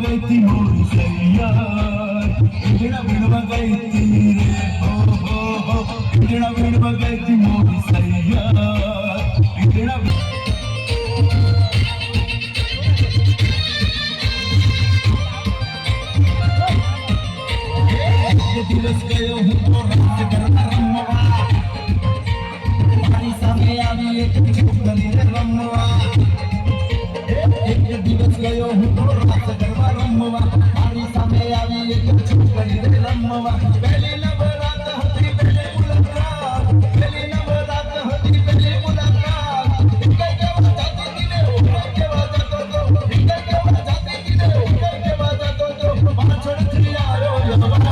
गई थी मोरी सैया इंजड़ा बिड़वा गई थी रे हो इंजड़ा बिड़वा गई थी मोरी सैया इंजड़ा दिवस गयो हूँ तो रात करता रमवा हमारी सामने आई एक छोकरी रे रमवा एक दिवस गयो हूँ तो रात करता रमवा हमारी सामने आई एक छोकरी रे रमवा पहली नवरात होती पहले मुलाकात पहली नवरात होती पहले मुलाकात इनके के बजाते दिले हो के बजाते तो इनके के बजाते दिले हो के बजाते तो वहां छोड़ दिया आयो यवा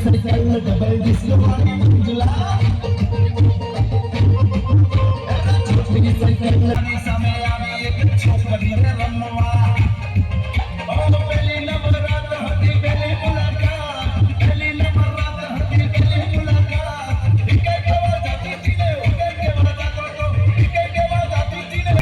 साइकिल डबल डिस्को वाली मंजुला छोटी साइकिल वाली समय आवी एक छोकरी रे रमवा ओ पहली नवरात होती पहली मुलाकात पहली नवरात होती पहली मुलाकात इनके के बजाती दिले इनके के बजाते तो इनके के बजाती दिले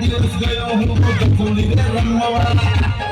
दिवस गयो हूँ तो रमवा